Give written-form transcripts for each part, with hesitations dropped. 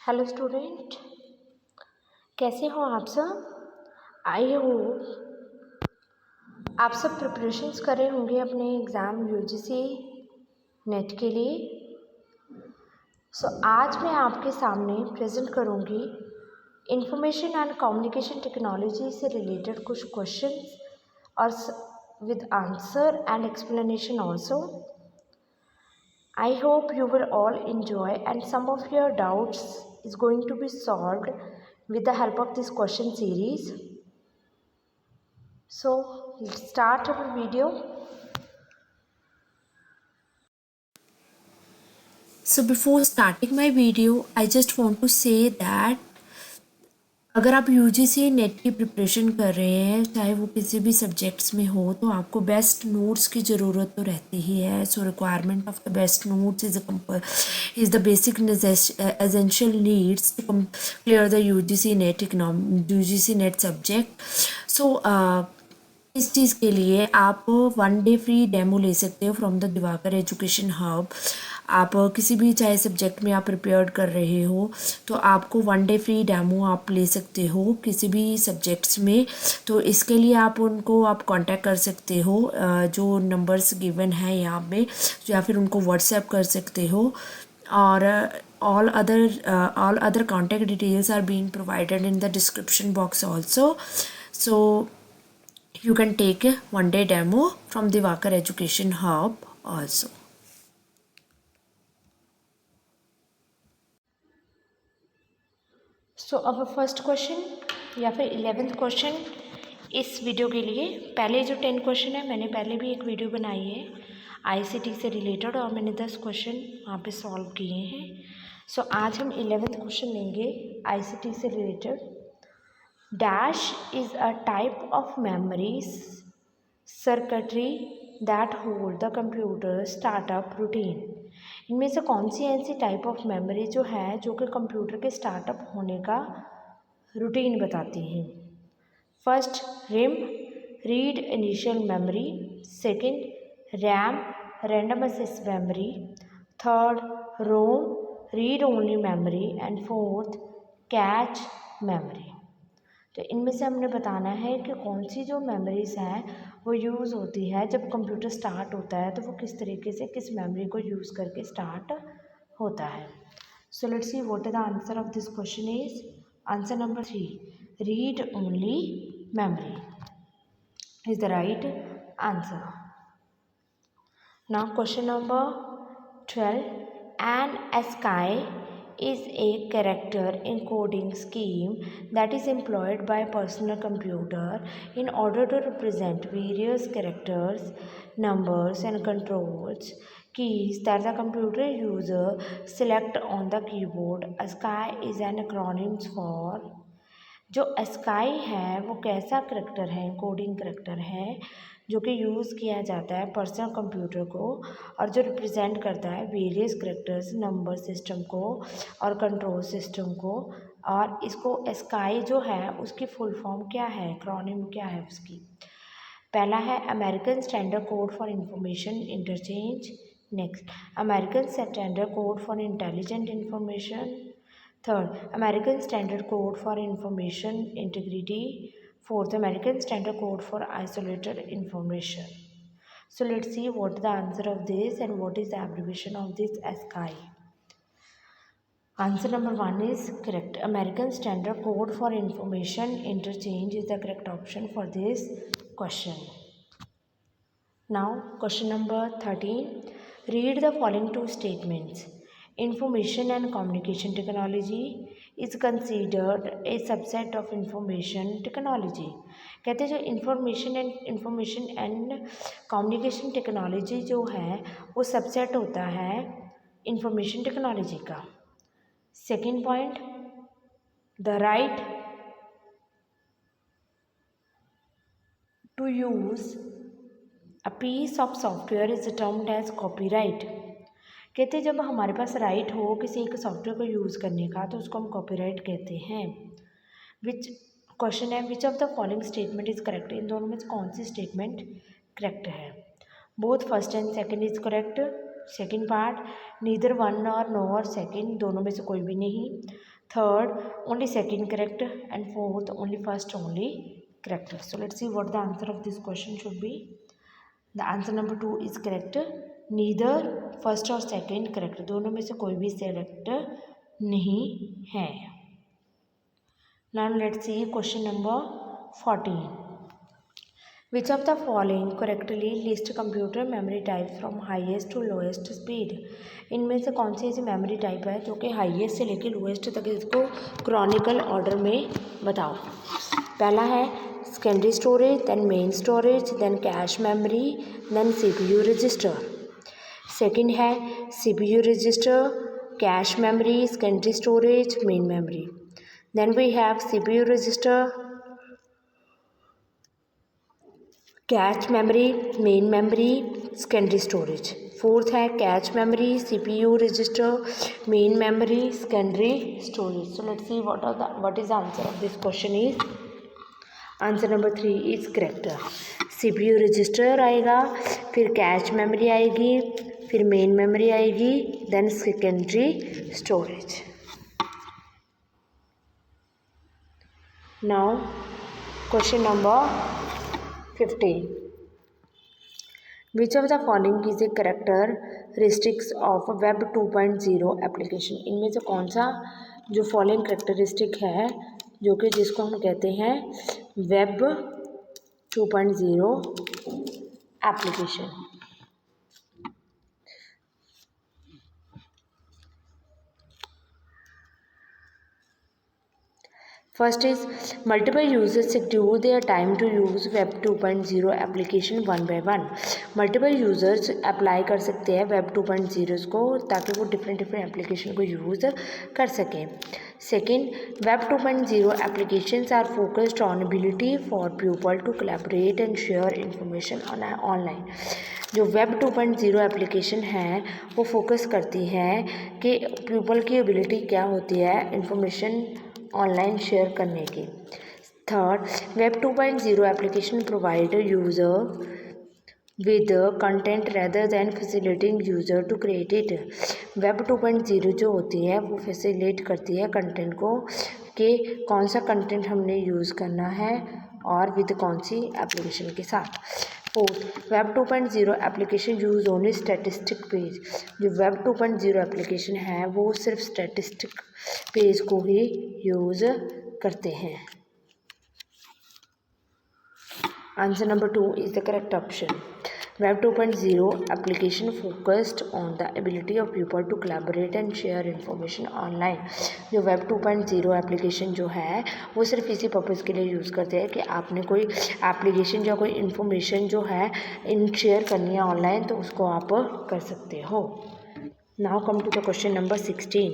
Hello student, कैसे हो आप सब। आई होप आप सब प्रिपरेशंस कर रहे होंगे अपने एग्ज़ाम यूजीसी नेट के लिए। आज मैं आपके सामने प्रेजेंट करूंगी इंफॉर्मेशन एंड कम्युनिकेशन टेक्नोलॉजी से रिलेटेड कुछ क्वेश्चंस और with answer and explanation also. I hope you will all enjoy and some of your doubts is going to be solved with the help of this question series. So let's start our video. So before starting my video, I just want to say that अगर आप UGC net की preparation कर रहे हैं, चाहे वो किसी भी सब्जेक्ट्स में हो, तो आपको बेस्ट नोट्स की ज़रूरत तो रहती ही है. So requirement of the best notes is the basic essential needs to clear the UGC NET subject. So इस चीज़ के लिए आप 1 डे फ्री डेमो ले सकते हो from the Diwakar education hub. आप किसी भी चाहे सब्जेक्ट में आप प्रिपेयर कर रहे हो, तो आपको 1 डे फ्री डेमो आप ले सकते हो किसी भी सब्जेक्ट्स में. तो इसके लिए आप कांटेक्ट कर सकते हो, जो नंबर्स गिवन है यहाँ पे, या फिर उनको व्हाट्सएप कर सकते हो. और all other contact details are being provided in the description box also. So you can take a 1 day demo from the Vakar Education Hub also. So अब फर्स्ट क्वेश्चन या फिर 11th क्वेश्चन इस video के लिए. पहले जो 10 question है मैंने पहले भी एक वीडियो बनाई है आईसीटी से रिलेटेड और मैंने 10 क्वेश्चन वहाँ पे सॉल्व किए हैं. सो आज हम 11th क्वेश्चन लेंगे आईसीटी से related. Dash is a type of memory circuitry that hold the computer startup routine. इनमें से कौन सी ऐसी टाइप ऑफ मेमोरी जो है जो कि कंप्यूटर के स्टार्टअप होने का रूटीन बताती हैं. First RIM read initial memory, second RAM random access memory, third ROM read only memory and fourth cache memory. तो इनमें से हमने बताना है कि कौन सी जो मेमोरीज हैं वो यूज़ होती है जब कंप्यूटर स्टार्ट होता है, तो वो किस तरीके से किस मेमोरी को यूज़ करके स्टार्ट होता है. So let's see what is the answer of this question is answer number 3 read only memory is the right answer. Now question number 12 an ASCII is a character encoding scheme that is employed by personal computer in order to represent various characters, numbers and controls keys that the computer user select on the keyboard. ASCII is an acronym for. जो ASCII है वो कैसा character है, coding character है जो कि use किया जाता है पर्सनल कंप्यूटर को और जो रिप्रेजेंट करता है वेरियस करेक्टर्स, नंबर सिस्टम को और कंट्रोल सिस्टम को. और इसको ASCII जो है उसकी फुल फॉर्म क्या है, एक्रोनिम क्या है उसकी. पहला है American standard code for information interchange, next American standard code for intelligent information, third American standard code for information integrity, fourth American Standard Code for Isolated Information. So let's see what the answer of this and what is the abbreviation of this ASCII. Answer number 1 is correct. American Standard Code for Information Interchange is the correct option for this question. Now question number 13. Read the following two statements. Information and communication technology is considered a subset of information technology. कहते हैं जो information and communication technology जो है वो subset होता है information technology का. Second point, the right to use a piece of software is termed as copyright. कहते हैं जब हमारे पास राइट हो किसी एक सॉफ्टवेयर को यूज़ करने का तो उसको हम कॉपीराइट कहते हैं. विच क्वेश्चन है which of the following statement is correct. इन दोनों में से कौन सी स्टेटमेंट करेक्ट है. Both first and second is correct. Second part, neither one और नो और सेकंड, दोनों में से कोई भी नहीं। Third, only second correct, and fourth, only first only correct. So let's see what the answer of this question should be. The answer number 2 is correct, neither first और second correct, दोनों में से कोई भी करेक्ट नहीं है। Now let's see question number 14। Which of the following correctly list computer memory types from highest to lowest speed? इनमें से कौन सी ऐसी मेमोरी टाइप है जो कि हाईएस्ट से लेकर लोएस्ट तक इसको क्रॉनिकल ऑर्डर में बताओ। पहला है secondary storage, then main storage, then cache memory, then CPU register. Second है CPU register, cache memory, secondary storage, main memory. Then we have CPU register, cache memory, main memory, secondary storage. Fourth है cache memory, CPU register, main memory, secondary storage. So let's see what is answer of this question is answer number 3 is correct. CPU register आएगा, फिर cache memory आएगी, फिर main memory आएगी, then secondary storage. Now question number 15. Which of the following is a characteristics of Web 2.0 application? इनमें से कौन सा जो फॉलोइंग करेक्टरिस्टिक है जो कि जिसको हम कहते हैं web 2.0 application. First is multiple users schedule their time to use web 2.0 application one by one. Multiple users apply कर सकते हैं वेब 2.0 को ताकि वो डिफरेंट एप्लीकेशन को यूज़ कर सकें। Second, web 2.0 applications are focused on ability for people to collaborate and share information online. जो वेब 2.0 एप्लीकेशन है वो फोकस करती है कि पीपल की एबिलिटी क्या होती है इंफॉर्मेशन ऑनलाइन शेयर करने की। Third, web 2.0 application provide user with content rather than facilitating user to create it. Web 2.0 जो होती है वो फैसिलिटेट करती है कंटेंट को कि कौन सा कंटेंट हमने यूज़ करना है और विद कौन सी एप्लीकेशन के साथ। Fourth, web 2.0 application use only statistic page. जो वेब 2.0 एप्लीकेशन है वो सिर्फ स्टैटिस्टिक पेज को ही यूज़ करते हैं। Answer number 2 is the correct option. Web 2.0 application focused on the ability of people to collaborate and share information online. जो web 2.0 application जो है वो सिर्फ इसी पर्पज़ के लिए यूज़ करते हैं कि आपने कोई एप्लीकेशन या कोई इन्फॉर्मेशन जो है शेयर करनी है ऑनलाइन तो उसको आप कर सकते हो। Now come to the question number 16.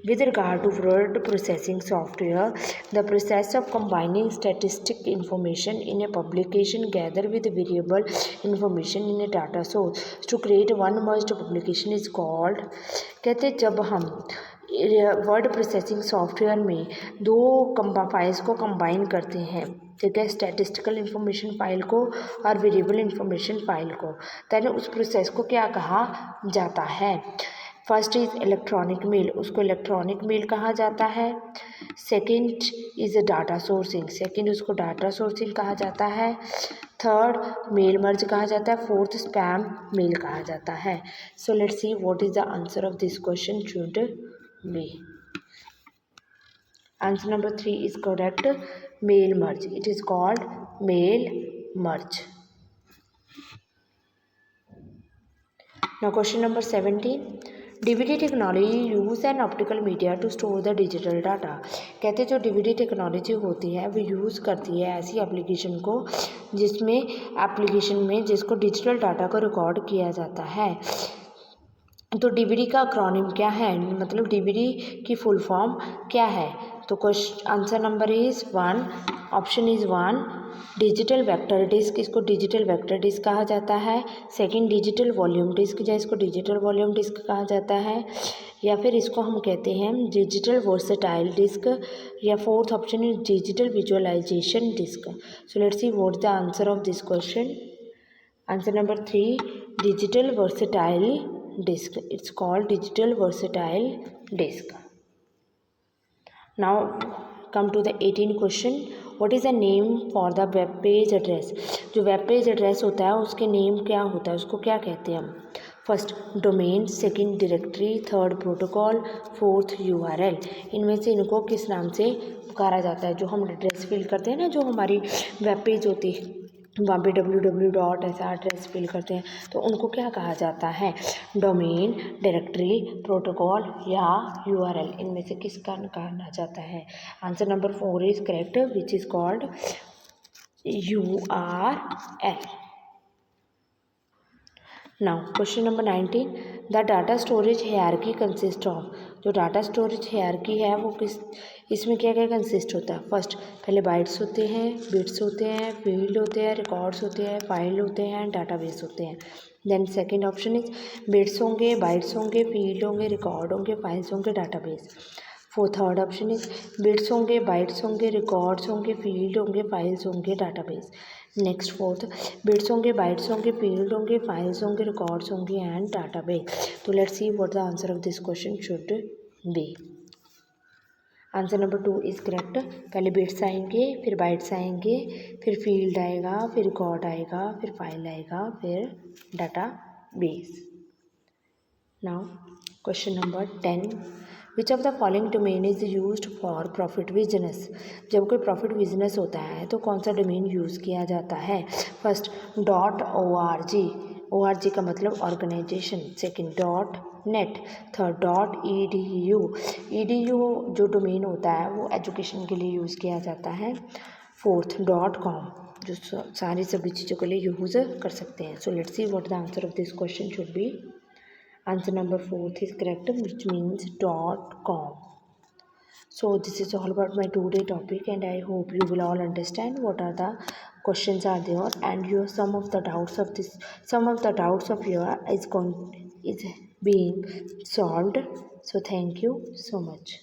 With regard to word processing software, the process of combining statistic information in a publication gather with variable information in a data source to create one merged publication is called। कहते जब हम word processing software में दो files को combine करते हैं, ठीक है, स्टैटिस्टिकल इन्फॉर्मेशन फाइल को और वेरिएबल इन्फॉर्मेशन फाइल को, तब उस प्रोसेस को क्या कहा जाता है। फर्स्ट इज़ इलेक्ट्रॉनिक मेल, उसको इलेक्ट्रॉनिक मेल कहा जाता है। Second is data sourcing, second उसको डाटा सोर्सिंग कहा जाता है। थर्ड मेल मर्ज कहा जाता है। फोर्थ स्पैम मेल कहा जाता है। So let's see what is the answer of this question should be. Answer number 3 is correct, mail merge. It is called mail merge. Now question number 17, DVD technology use an optical media to store the digital data. कहते जो DVD technology होती है वो use करती है ऐसी application को जिसमें एप्लीकेशन में जिसको डिजिटल डाटा को रिकॉर्ड किया जाता है। तो डीवीडी का एक्रोनिम क्या है, मतलब डीवीडी की फुल फॉर्म क्या है। तो answer number is 1, option is 1 digital vector disc, इसको डिजिटल वेक्टर डिस्क कहा जाता है। सेकंड डिजिटल वॉल्यूम डिस्क, या इसको डिजिटल वॉल्यूम डिस्क कहा जाता है, या फिर इसको हम कहते हैं डिजिटल वर्सेटाइल डिस्क, या fourth option is digital visualisation disc. So let's see what the answer of this question. Answer number 3 digital versatile disk. It's called digital versatile disk. Now come to the 18 question. What is the name for the web page address? जो web page address होता है उसके name क्या होता है, उसको क्या कहते हैं हम? First domain, second directory, third protocol, fourth URL. इनमें से इनको किस नाम से पुकारा जाता है? जो हम एड्रेस फिल करते हैं ना, जो हमारी वेब पेज होती है वहाँ पे www. ऐसा एड्रेस फिल करते हैं, तो उनको क्या कहा जाता है? डोमेन, डायरेक्टरी, प्रोटोकॉल या यूआरएल. इनमें से किसका कहा जाता है? Answer number 4 is correct, which is called URL. Now question number 19. The data storage hierarchy consists of. जो डाटा स्टोरेज हायरार्की है वो इसमें क्या क्या कंसिस्ट होता है? फर्स्ट पहले बाइट्स होते हैं, बिट्स होते हैं, फील्ड होते हैं, रिकॉर्ड्स होते हैं, फाइल होते हैं, डाटाबेस होते हैं. Then second option is bits होंगे, बाइट्स होंगे, फील्ड होंगे, रिकॉर्ड होंगे, फाइल्स होंगे, database. Third option is bits होंगे, बाइट्स होंगे, रिकॉर्ड्स होंगे, फील्ड होंगे, फाइल्स होंगे, डाटाबेस. नेक्स्ट फोर्थ बिट्स होंगे, बाइट्स होंगे, फील्ड होंगे, फाइल्स होंगे, रिकॉर्ड्स होंगे एंड डाटाबेस. तो let's see what the answer of this question should be. Answer number 2 is correct. पहले बिट्स आएंगे, फिर बाइट्स आएंगे, फिर फील्ड आएगा, फिर रिकॉर्ड आएगा, फिर फाइल आएगा, फिर database. Now question number 10. Which of the following domain is used for profit business? जब कोई प्रॉफिट बिजनेस होता है तो कौन सा डोमेन यूज़ किया जाता है? First .org. ORG का मतलब organisation. Second .net. Third .edu. edu जो डोमेन होता है वो एजुकेशन के लिए यूज़ किया जाता है. फोर्थ .com जो सारी सभी चीज़ों के लिए यूज़ कर सकते हैं. सो let's see what the answer of this question should B. Answer number 4 is correct, which means .com. So this is all about my today topic, and I hope you will all understand what are the questions are there, and some of the doubts of your is being solved. So thank you so much.